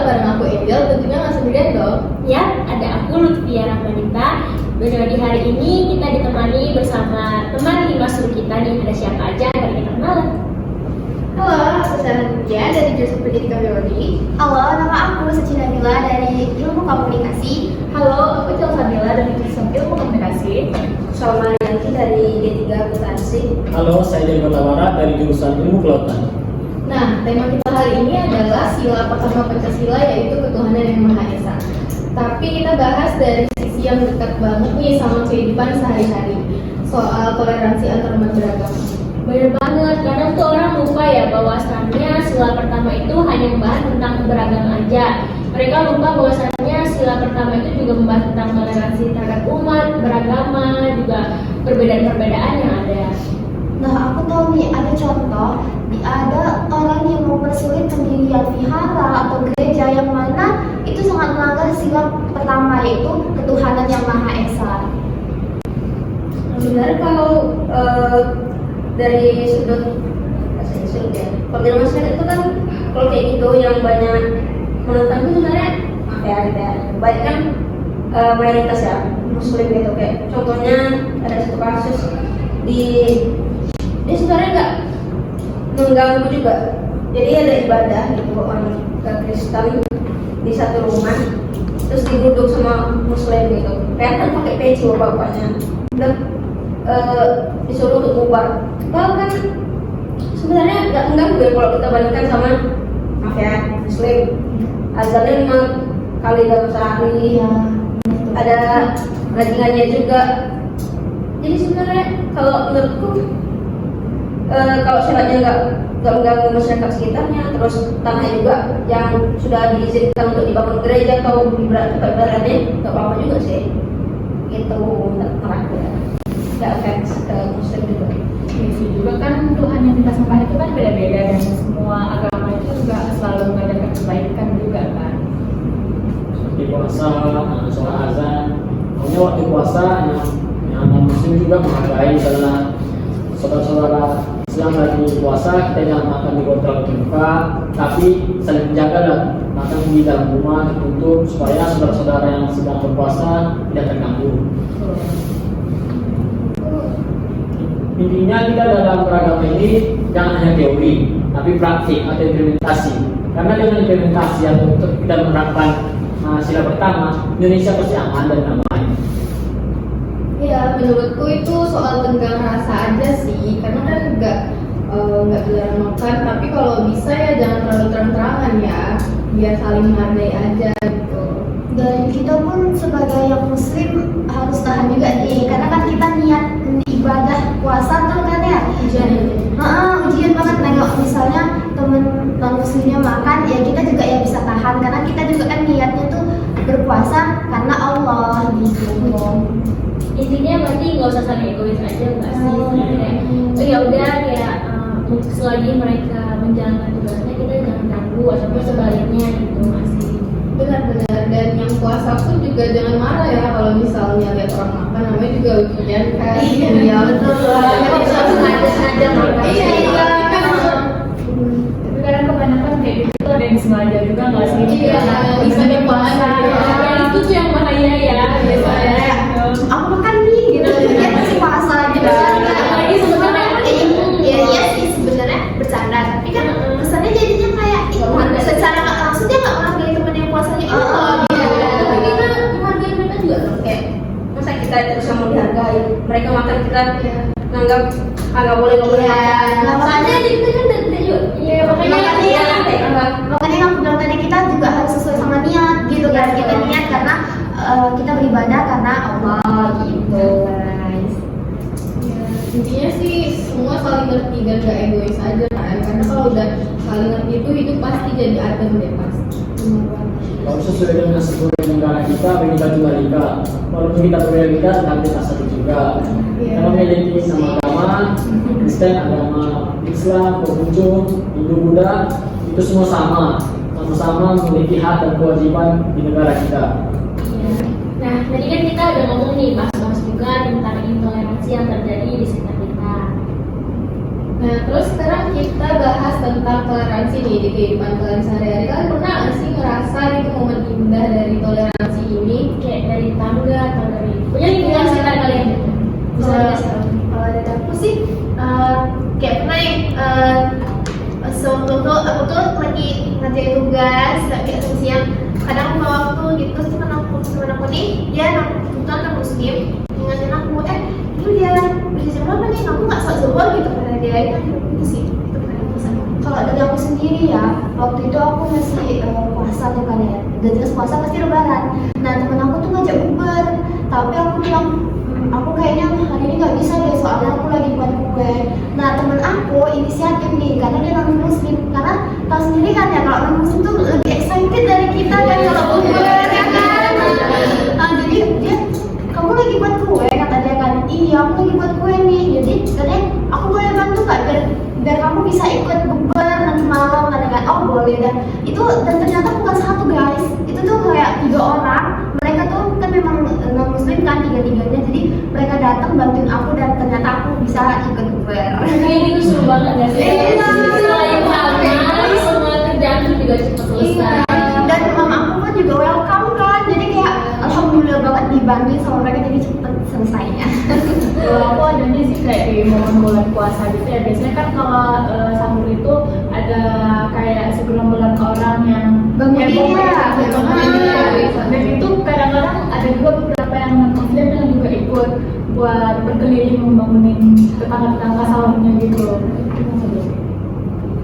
bareng aku Angel, tentunya nggak sendirian dong. Ya, ada aku Lutfia Rahmanita. Di hari ini kita ditemani bersama teman 5 suruh kita nih. Ada siapa aja? Mari kita kenalan. Halo, aku Sarah Mutia dari jurusan Pendidikan Biologi. Halo, nama aku Suci Nabila dari Ilmu Komunikasi. Halo, aku Cel Fadila dari jurusan Ilmu Komunikasi. Salma Rianti dari D3 Akuntansi. Halo, saya Jadi Barat dari jurusan Ilmu Kelautan. Nah, tema kita hari ini adalah sila pertama Pancasila, yaitu ketuhanan yang Maha Esa. Tapi kita bahas dari sisi yang dekat banget nih sama kehidupan sehari-hari, soal toleransi antarumat beragama. Bener banget, kadang tuh orang lupa ya bahwasannya sila pertama itu hanya membahas tentang beragama aja. Mereka lupa bahwasannya sila pertama itu juga membahas tentang toleransi terhadap umat, beragama, juga perbedaan-perbedaan yang ada. Nah, aku tahu nih ada contoh, ada orang yang mempersulit pendirian vihara atau gereja yang mana itu sangat melanggar sila pertama, yaitu ketuhanan yang Maha Esa. Sebenarnya kalau dari sudut ya, kalau di masyarakat itu kan kalau kayak gitu yang banyak menentang itu sebenarnya maaf ya gitu ya, banyak kan mayoritas ya muslim gitu. Kayak contohnya ada satu kasus dia sebenarnya nggak mengganggu juga, jadi ada ibadah gitu orang Kristen di satu rumah terus diduduk sama muslim gitu, kelihatan pakai peci bapaknya dan disuruh untuk bubar. Kalau kan sebenarnya nggak mengganggu ya kalau kita bandingkan sama maaf ya muslim azannya 5 kali dalam sehari ya, ada rajingannya juga. Jadi sebenarnya kalau menurutku kalau syaratnya nggak mengganggu masyarakat sekitarnya, terus tanah juga yang sudah diizinkan untuk dibangun gereja atau ibadahnya nggak apa-apa juga sih. Itu menurut ya, nggak efek ke muslim juga. Juga kan Tuhan yang kita sembah itu kan beda-beda, dan semua agama itu juga selalu mengadakan kebaikan juga kan. Seperti puasa, sholat azan. Pokoknya waktu puasa yang muslim juga menghargai karena saudara-saudara Islam lagi puasa, kita jangan makan di hotel terbuka, tapi saling menjaga lah, makan di dalam rumah tertutup supaya saudara-saudara yang sedang berpuasa tidak terganggu. Intinya kita dalam beragama ini jangan hanya teori, tapi praktik atau implementasi. Karena dengan implementasi atau untuk kita menerapkan sila pertama, Indonesia pasti aman dan damai. Iya, menurutku itu soal tenggang rasa aja sih, karena kan nggak dilarang makan, tapi kalau bisa ya jangan terlalu terang-terangan ya, biar saling menghargai aja gitu. Dan kita pun sebagai yang muslim harus tahan juga nih, karena kan kita niat ibadah puasa tuh kan ya ujian banget. Nengok misalnya temen non muslimnya makan, ya kita juga ya bisa tahan, karena kita juga kan niatnya tuh berpuasa karena Allah gitu. Intinya berarti nggak usah saling egois aja, nggak sih sebenarnya. Ya udah kayak selagi mereka menjalankan tugasnya kita jangan ganggu, ataupun sebaliknya gitu masih. Benar-benar, dan yang puasa pun juga jangan marah ya kalau misalnya lihat orang makan, namanya juga ujian kan. Iya betul. Kita sengaja makan. Iya. Tapi kadang kebanyakan kayak gitu ada yang sengaja juga nggak sih? Iya, bisa puasa. Yang itu tuh yang bahaya ya biasanya. Aku makan nih gitu, dia masih puasa gitu. Apalagi sebenarnya Iya sih sebenarnya bercanda, tapi kan pesannya jadinya kayak secara nggak langsung dia nggak menghargai temen yang puasanya itu. Tapi kita menghargai mereka juga dong, kayak masa kita terus yang mau dihargai, mereka makan kita nganggap nggak boleh makan. Makanya kita kan dari juga. Iya, makanya makanya yang aku bilang tadi, kita juga harus sesuai sama niat gitu kan. Kita niat karena kita beribadah karena Allah gitu guys. Ya, intinya sih semua saling ngerti dan gak egois aja kan, karena kalau udah saling ngerti itu hidup pasti jadi adem deh pasti. Kalau sesuai dengan sebuah negara kita, Bhinneka Tunggal Ika. Walaupun kita berbeda, tapi kita satu juga. Karena memiliki sama agama, Kristen, agama Islam, Konghucu, Hindu, Buddha, itu semua sama-sama memiliki hak dan kewajiban di negara kita. Nah, tadi kan kita udah ngomong nih, bahas juga tentang intoleransi yang terjadi di sekitar kita. Nah, terus sekarang kita bahas tentang toleransi nih di kehidupan kalian sehari-hari. Kalian pernah nggak sih ngerasa ya itu sih. Kalau dari aku sendiri ya, waktu itu aku masih puasa tuh kan ya, udah jelas puasa pasti lebaran. Nah temen aku tuh ngajak bukber, tapi aku bilang aku kayaknya hari ini nggak bisa deh soalnya aku lagi buat kue. Nah temen aku inisiatif nih karena dia non muslim, karena tahu sendiri kan ya kalau non muslim tuh lebih excited dari kita kan kalau bukber ya kan. Nah, jadi dia kamu lagi buat kue kata dia kan, iya aku lagi buat kue nih, jadi katanya aku boleh bantu nggak biar kamu bisa ikut bukber nanti malam kan, oh boleh dan itu dan ternyata bukan satu guys, itu tuh kayak 3 orang, mereka tuh kan memang non muslim kan tiga-tiganya, jadi mereka datang bantuin aku dan ternyata aku bisa ikut bukber. Kayak gitu seru banget gak sih? Iya. Selain ramai, semua kerjaan tuh juga cepat selesai. Dan mama aku kan juga welcome kan, jadi kayak alhamdulillah banget dibantuin sama mereka jadi cepet selesainya. Kalau aku adanya sih kayak di momen bulan puasa gitu ya. Biasanya kan kalau sahur itu ada kayak segerombolan orang yang Bangunin ya. Dan itu kadang-kadang ada juga beberapa yang non-muslim yang juga ikut buat berkeliling membangunin tetangga-tetangga sahurnya gitu.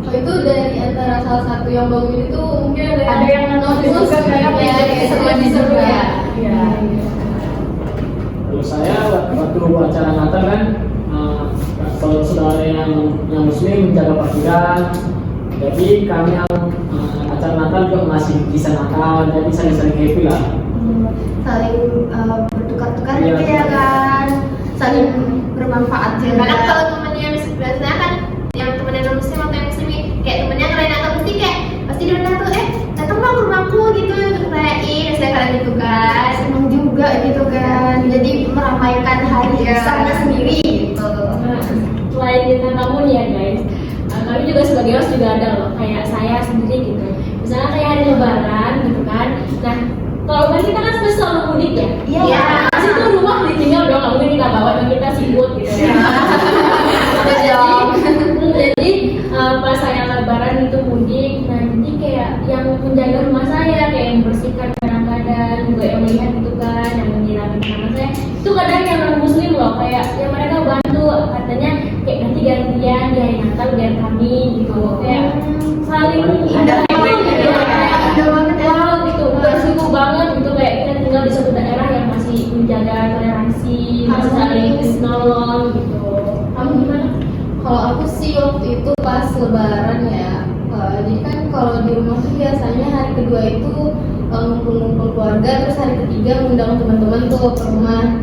Oh, itu dari antara salah satu yang bangun itu mungkin Ada yang non-muslim juga kayak seru ya. Iya. Kalau saya waktu acara Natal kan, kalau saudara yang muslim menjaga parkiran, jadi kami yang acara Natal juga masih bisa Natal, jadi saling happy lah. Saling bertukar-tukar Iya. gitu ya kan, saling bermanfaat juga. Kadang kalau temennya biasanya kan yang temennya non muslim atau yang muslim kayak temennya ngelain atau mesti kayak pasti dia bilang tuh datang dong ke rumahku gitu ngerayain biasanya kalian gitu guys. Seneng juga gitu kan, jadi meramaikan hari Iya. besarnya sendiri gitu. Selain bintang tamu nih ya guys, kami juga sebagai host juga ada loh, kayak saya sendiri gitu. Misalnya kayak hari lebaran gitu kan. Nah, kalau kan kita kan selalu mudik ya. Iya. Pasti tuh rumah ditinggal dong, nggak mungkin kita bawa dan kita sibuk gitu ya. Jadi pas saya lebaran itu mudik, nah jadi kayak yang menjaga rumah saya, kayak yang bersihkan kadang-kadang, juga yang melihat gitu kan, yang menyiramin sama saya. Itu kadang yang non muslim loh, kayak yang mereka bantu, katanya kayak nanti gantian di hari Natal biar kami gitu, kayak saling ada gitu, wow gitu, bersyukur banget gitu, kayak kita tinggal di suatu daerah yang masih menjaga toleransi, masih saling nolong gitu. Kamu gimana? Kalau aku sih waktu itu pas lebaran ya, jadi kan kalau di rumah tuh biasanya hari kedua itu ngumpul-ngumpul keluarga, terus hari ketiga ngundang teman-teman tuh ke rumah.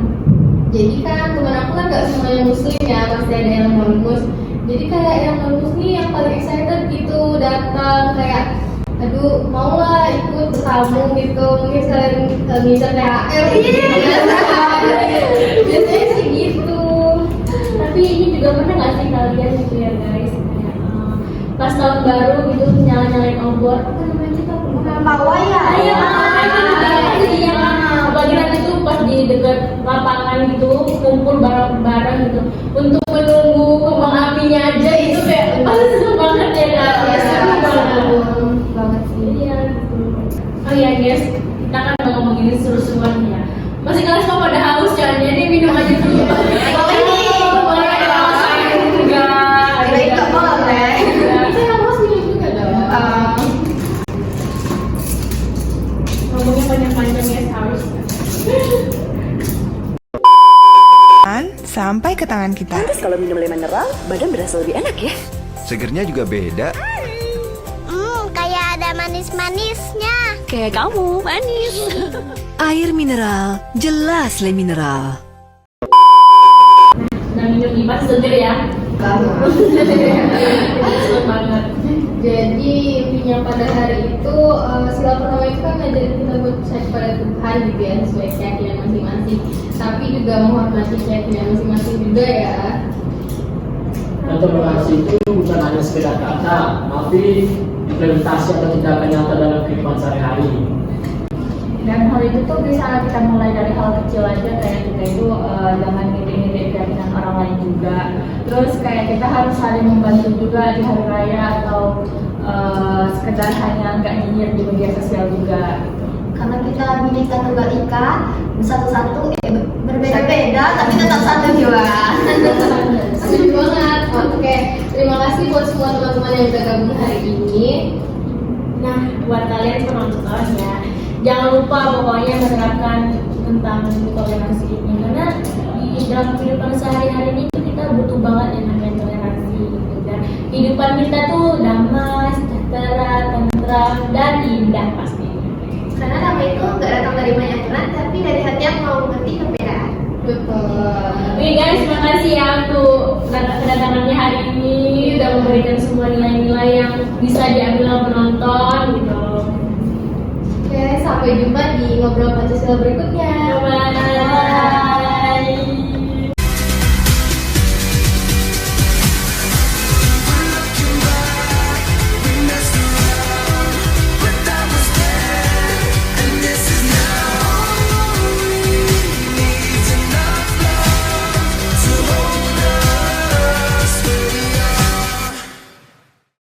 Jadi kan teman aku kan nggak semuanya muslim ya, pasti ada yang non mus. Jadi kayak yang non muslim yang paling excited gitu datang, kayak aduh mau lah ikut bertamu gitu, mungkin sekalian ngincar THR gitu. Biasanya sih gitu. Tapi ini juga pernah nggak sih kalian gitu ya guys, kayak, pas tahun baru gitu nyalain obor, apa namanya kita Pawai ya. Iya, jadi yang bagian itu pas di dekat lapangan gitu kumpul bareng-bareng gitu untuk menunggu kembang apinya aja itu kayak seru banget ya kan? Seru banget sih. Iya. Oh iya guys, kita kan mau ngomongin seru-seruan ya. Masih kalian semua pada haus jangan jadi minum aja dulu. Sampai ke tangan kita. Pantes kalau minum lemon mineral, badan berasa lebih enak ya. Segernya juga beda. Kayak ada manis-manisnya. Kayak kamu, manis. Air mineral, jelas le mineral. Nah minum IPA seger ya. Seru banget. Jadi intinya pada hari itu sila pertama itu kan ngajarin kita buat percaya kepada Tuhan gitu ya, sesuai keyakinan masing-masing. Tapi juga menghormati keyakinan masing-masing juga ya. Dan toleransi itu bukan hanya sekedar kata, tapi implementasi atau tindakan nyata dalam kehidupan sehari-hari. Dan hal itu tuh bisa kita mulai dari hal kecil aja, kayak kita itu jangan ngiri-ngiri keyakinan orang lain juga. Terus kayak kita harus saling membantu juga di hari raya atau sekedar hanya nggak nyinyir di media sosial juga. Karena kita Bhinneka Tunggal Ika, bersatu-satu, berbeda-beda tapi tetap satu jiwa. Setuju banget. Oke, terima kasih buat semua teman-teman yang udah gabung hari ini. Nah, buat kalian penonton ya, jangan lupa pokoknya menerapkan tentang toleransi ini, karena di dalam kehidupan sehari-hari ini tuh kita butuh banget yang namanya toleransi gitu kan. Kehidupan kita tuh damai, sejahtera, tentram, dan indah pastinya. Karena damai itu nggak datang dari banyak orang, tapi dari hati yang mau mengerti perbedaan. Betul. Oke guys, terima kasih ya untuk kedatangannya hari ini, udah memberikan semua nilai-nilai yang bisa diambil oleh penonton gitu. Oke, sampai jumpa di ngobrol Pancasila berikutnya. Bye-bye.